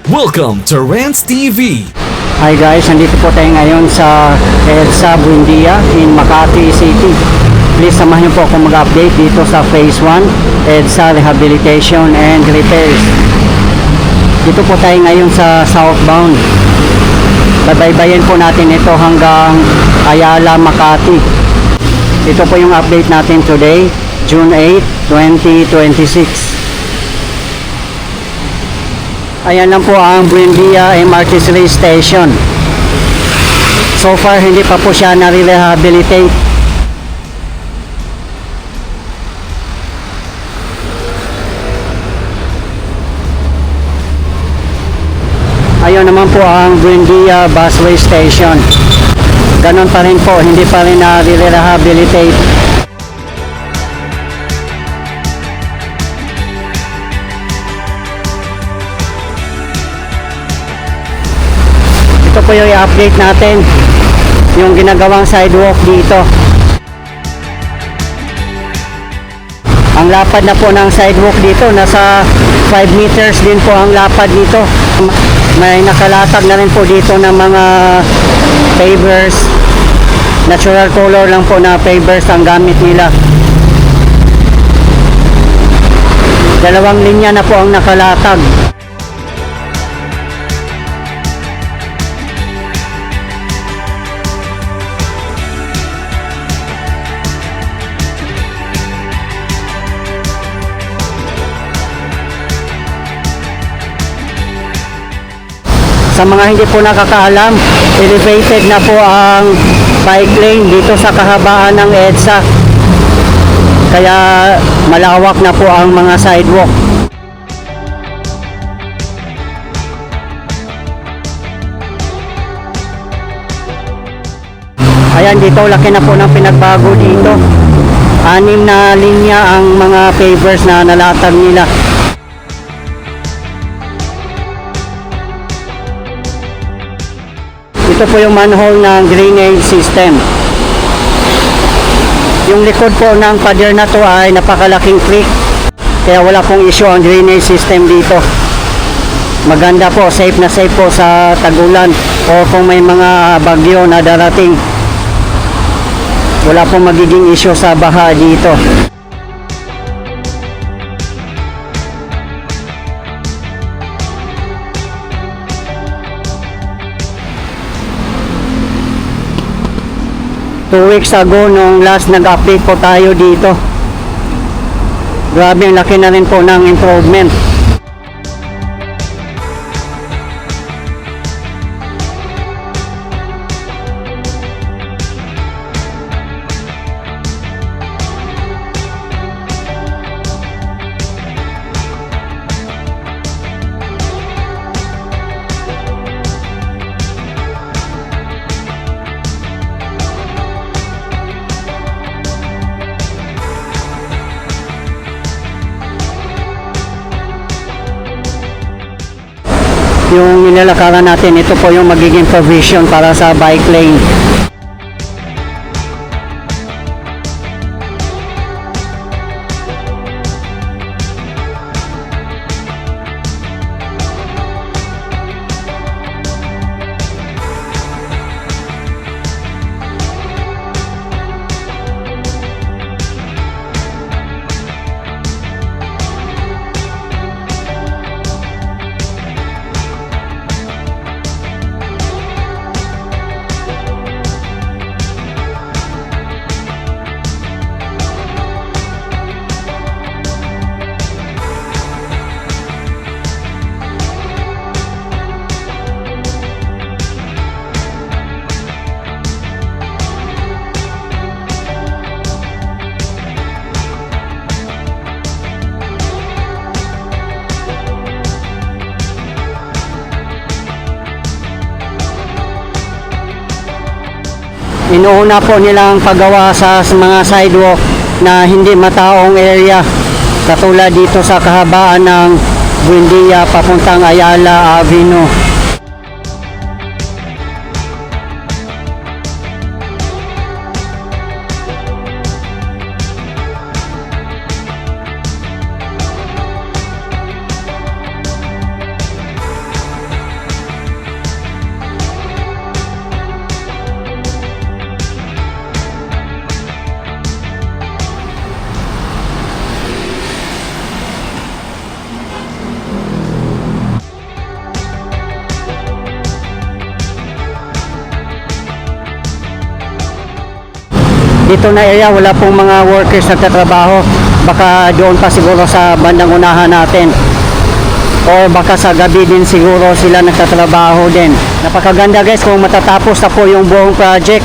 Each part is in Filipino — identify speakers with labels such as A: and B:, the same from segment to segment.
A: Welcome to Rants TV.
B: Hi guys, nandito po tayo ngayon sa EDSA Buendia in Makati City. Please samahan niyo po ako mag-update dito sa Phase 1 EDSA Rehabilitation and Repairs. Dito po tayo ngayon sa southbound. Babaybayin po natin ito hanggang Ayala, Makati. Ito po yung update natin today, June 8, 2026. Ayan lang po ang Buendia MRT Station. So far hindi pa po siya nare-rehabilitate. Ayun naman po ang Buendia Busway Station. Ganon pa rin po, hindi pa rin nare-rehabilitate. Ito po yung i-update natin, yung ginagawang sidewalk dito. Ang lapad na po ng sidewalk dito, nasa 5 meters din po ang lapad dito. May nakalatag na rin po dito ng mga pavers. Natural color lang po na pavers ang gamit nila. Dalawang linya na po ang nakalatag. Sa mga hindi po nakakaalam, elevated na po ang bike lane dito sa kahabaan ng EDSA. Kaya malawak na po ang mga sidewalk. Ayan, dito laki na po ng pinagbago dito. 6 na linya ang mga pavers na nalatag nila. Ito po yung manhole ng drainage system. Yung likod po ng pader na to ay napakalaking creek. Kaya wala pong issue ang drainage system dito. Maganda po, safe na safe po sa tagulan o kung may mga bagyo na darating. Wala pong magiging issue sa baha dito. Two weeks ago nung last nag-update po tayo dito, grabe ang laki na rin po ng improvement. Yung nilalakaran natin, ito po yung magiging provision para sa bike lane. Inuuna po nilang paggawa sa mga sidewalk na hindi mataong area, katulad dito sa kahabaan ng Buendia papuntang Ayala Avenue. dito na area wala pong mga workers nagtatrabaho. Baka doon pa siguro sa bandang unahan natin. O baka sa gabi din siguro sila nagtatrabaho din. Napakaganda guys kung matatapos na po yung buong project.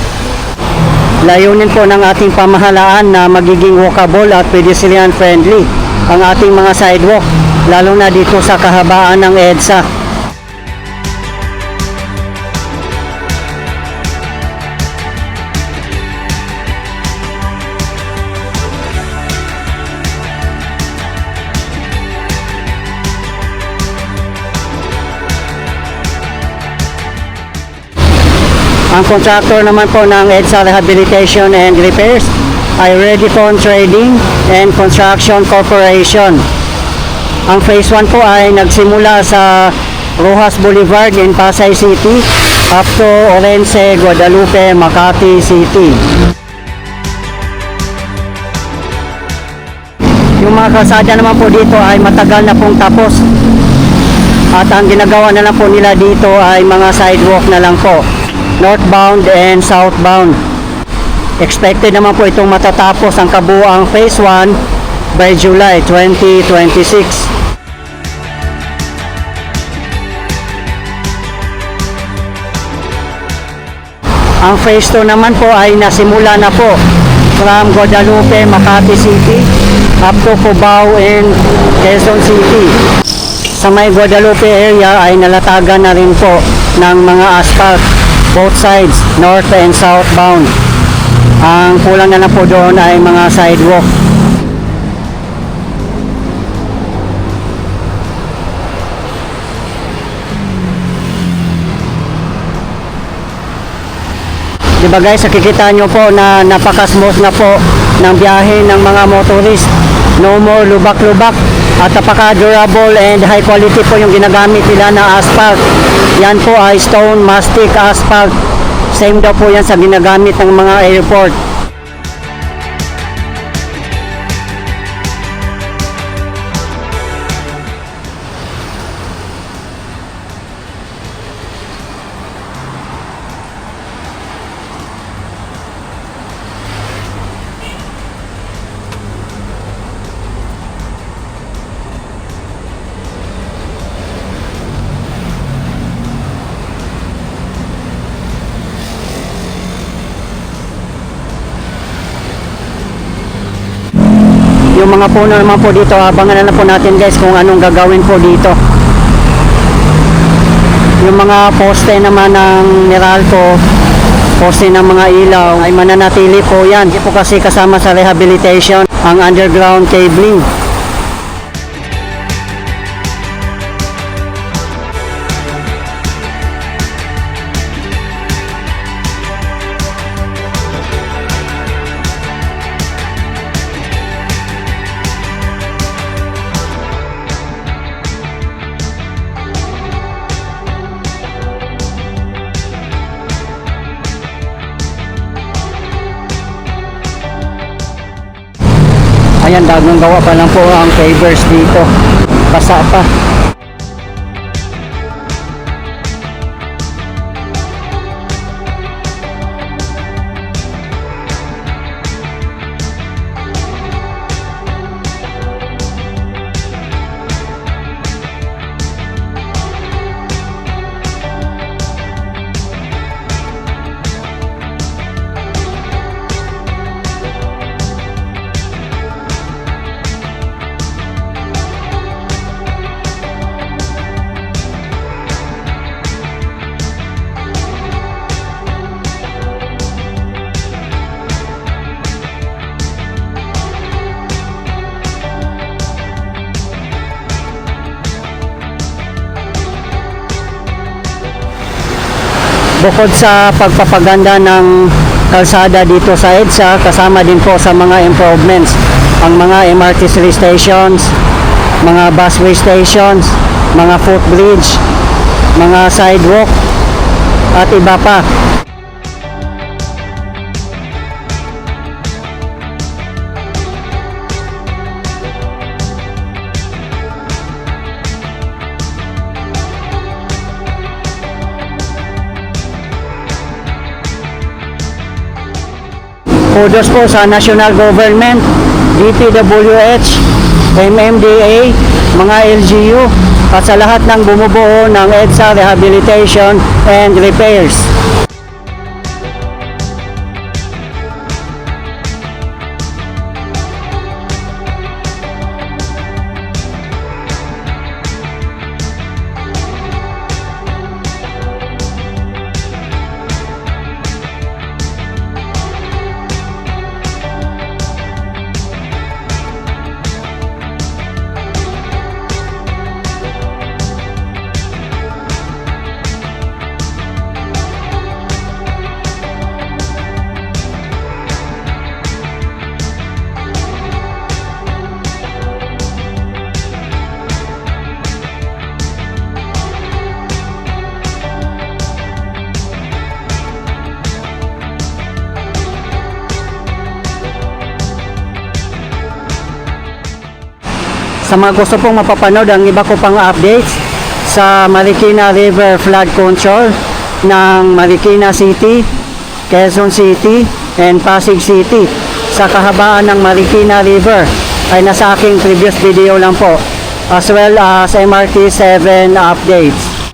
B: Layunin po ng ating pamahalaan na magiging walkable at pedestrian friendly ang ating mga sidewalk, lalo na dito sa kahabaan ng EDSA. Ang contractor naman po ng EDSA Rehabilitation and Repairs ay Redicon Trading and Construction Corporation. Ang phase 1 po ay nagsimula sa Rojas Boulevard in Pasay City up to Orense, Guadalupe, Makati City. Yung mga kalsada naman po dito ay matagal na pong tapos. At ang ginagawa na lang po nila dito ay mga sidewalk na lang po, northbound and southbound. Expected naman po itong matatapos ang kabuuang phase 1 by July 2026. Ang phase 2 naman po ay nasimula na po from Guadalupe, Makati City up to Cubao and Quezon City. Sa may Guadalupe area ay nalatagan na rin po ng mga asphalt both sides, north and southbound. Ang kulang na lang po doon ay mga sidewalk. Diba guys, nakikita nyo po na napaka-smooth na po ng biyahe ng mga motorist. No more lubak-lubak at napaka-durable and high quality po yung ginagamit nila na asphalt. Yan po ay stone mastic asphalt. Same daw po yan sa ginagamit ng mga airport. Yung mga puno naman po dito, abangan na po natin guys kung anong gagawin po dito. Yung mga poste naman ng Meralco, poste ng mga ilaw ay mananatili po yan. Hindi po kasi kasama sa rehabilitation ang underground cabling. Ayan, dagang gawa pa lang po ang pavers dito. Basa pa. Bukod sa pagpapaganda ng kalsada dito sa EDSA, kasama din po sa mga improvements ang mga MRT stations, mga busway stations, mga footbridge, mga sidewalk at iba pa. Kudos po sa National Government, DPWH, MMDA, mga LGU, at sa lahat ng bumubuo ng EDSA Rehabilitation and Repairs. Sa mga gusto pong mapapanood ang iba ko pang updates sa Marikina River Flood Control ng Marikina City, Quezon City, and Pasig City sa kahabaan ng Marikina River ay nasa aking previous video lang po, as well as MRT 7 updates.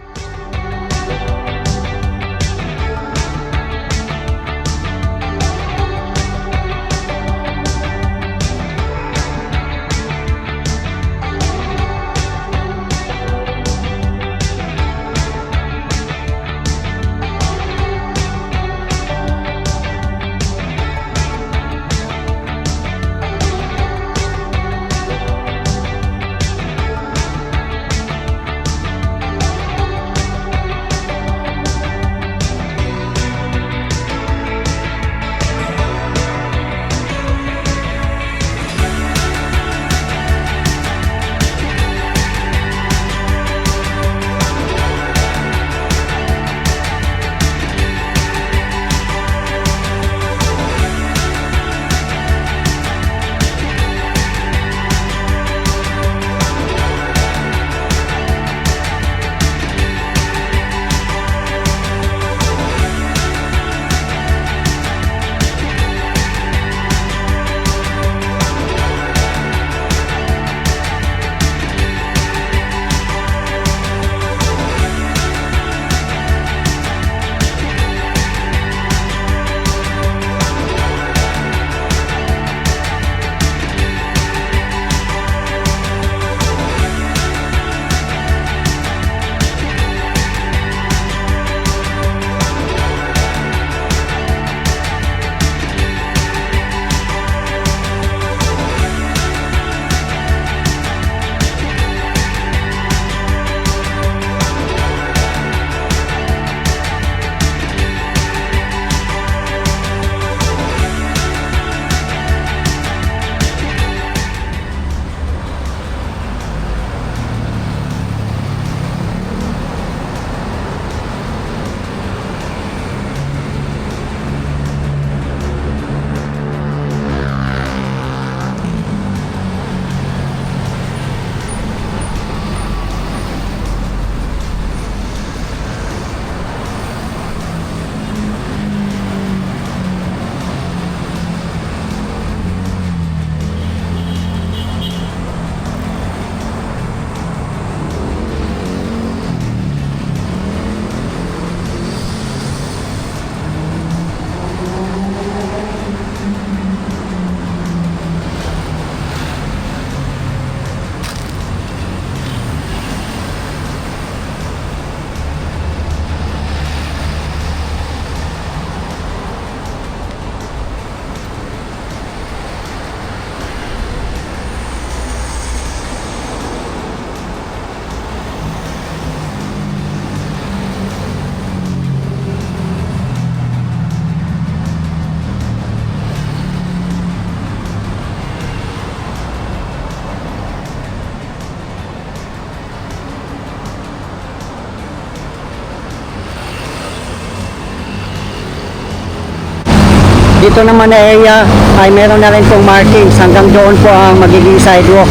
B: Dito naman na area ay meron na rin pong markings, hanggang doon po ang magiging sidewalk.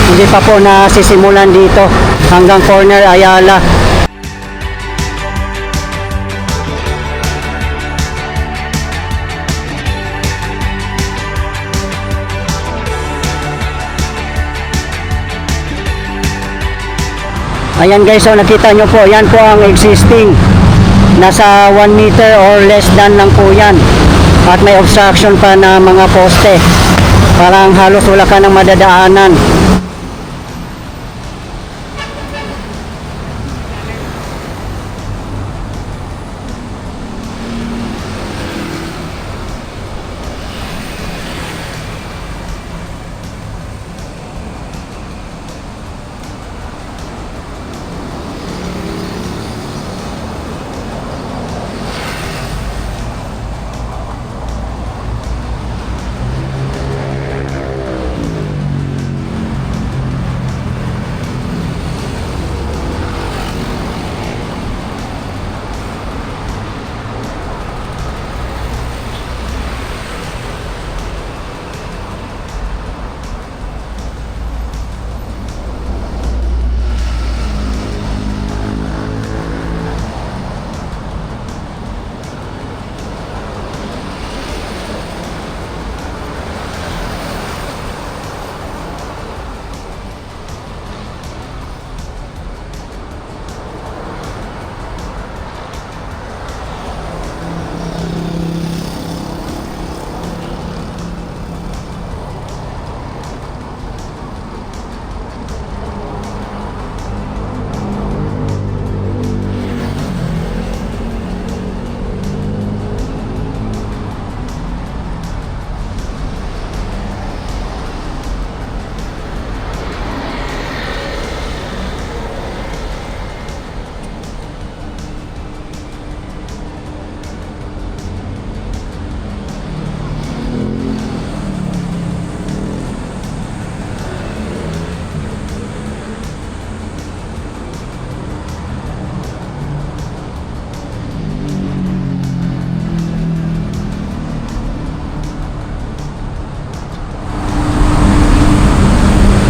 B: Hindi pa po nasisimulan dito hanggang corner Ayala. Ayan guys, so nakita nyo po, yan po ang existing. Nasa 1 meter or less than lang po yan. At may obstruction pa na mga poste. Parang halos wala ka ng madadaanan.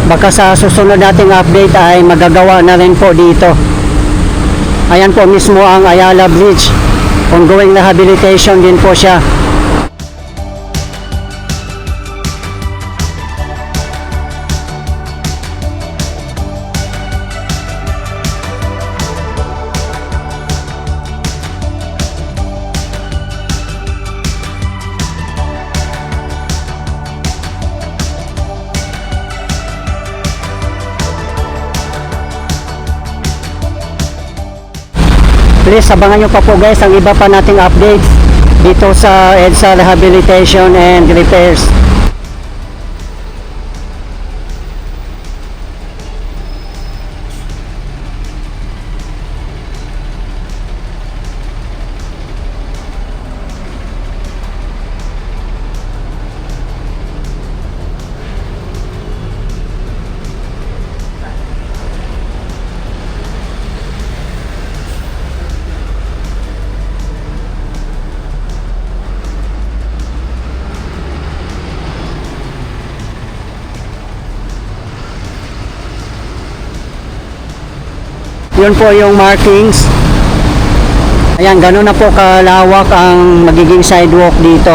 B: Baka sa susunod nating update ay magagawa na rin po dito. Ayan po mismo ang Ayala Bridge. Ongoing rehabilitation din po siya. Please abangan nyo pa po guys ang iba pa nating updates dito sa EDSA Rehabilitation and Repairs. Yun po yung markings. Ayan, gano'n na po kalawak ang magiging sidewalk dito.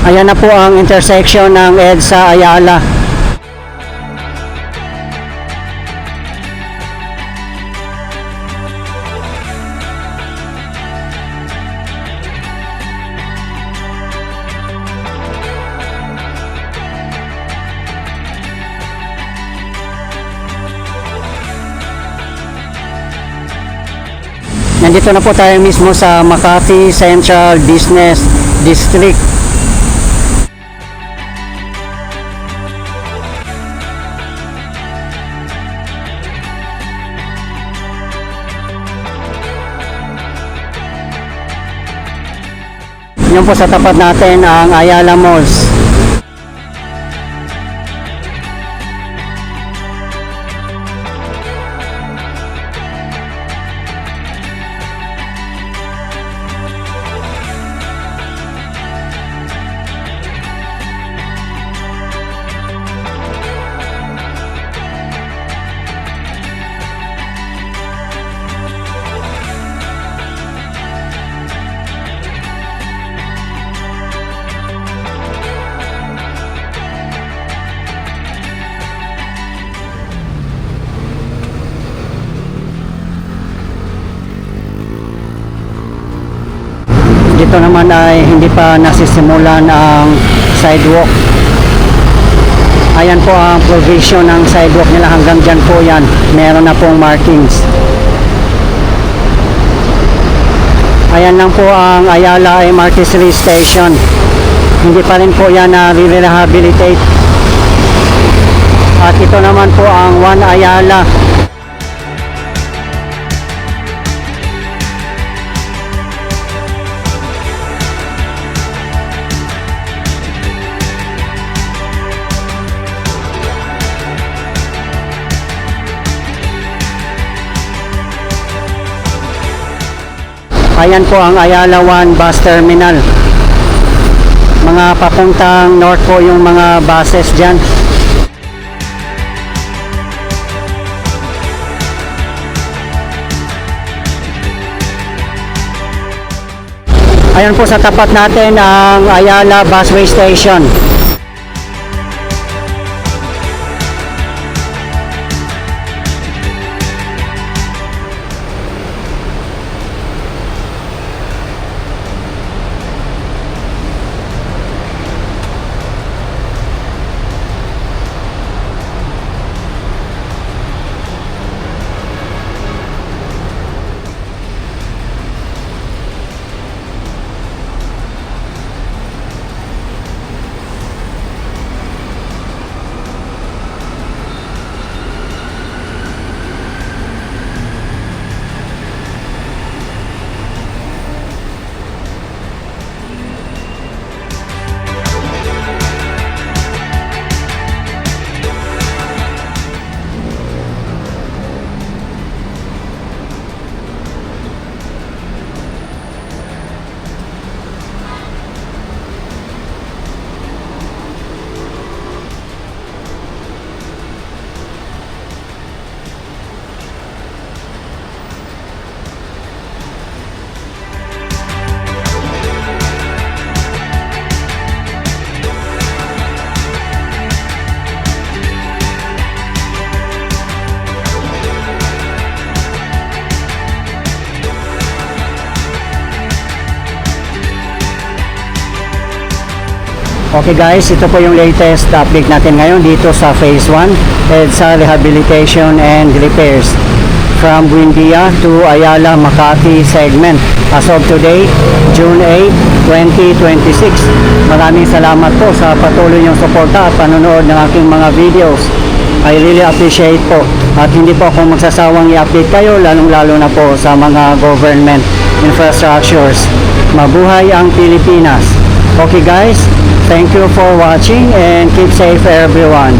B: Ayan na po ang intersection ng EDSA Ayala. Nandito na po tayo mismo sa Makati Central Business District. Yan po sa tapat natin ang Ayala Malls. dito naman ay hindi pa nasisimulan ang sidewalk. Ayan po ang provision ng sidewalk nila, hanggang dyan po yan. Meron na pong markings. Ayan lang po ang Ayala MRT Station. Hindi pa rin po yan na re-rehabilitate. At ito naman po ang One Ayala. Ayan po ang Ayala 1 Bus Terminal. Mga papuntang north po yung mga buses dyan. Ayan po sa tapat natin ang Ayala Busway Station. Okay guys, ito po yung latest update natin ngayon dito sa Phase 1 EDSA Rehabilitation and Repairs from Buendia to Ayala Makati segment as of today, June 8, 2026. Maraming salamat po sa patuloy niyong suporta at panonood ng aking mga videos. I really appreciate po, at hindi po ako magsasawang i-update kayo, lalong-lalo na po sa mga government infrastructures. Mabuhay ang Pilipinas! Okay guys, thank you for watching and keep safe everyone.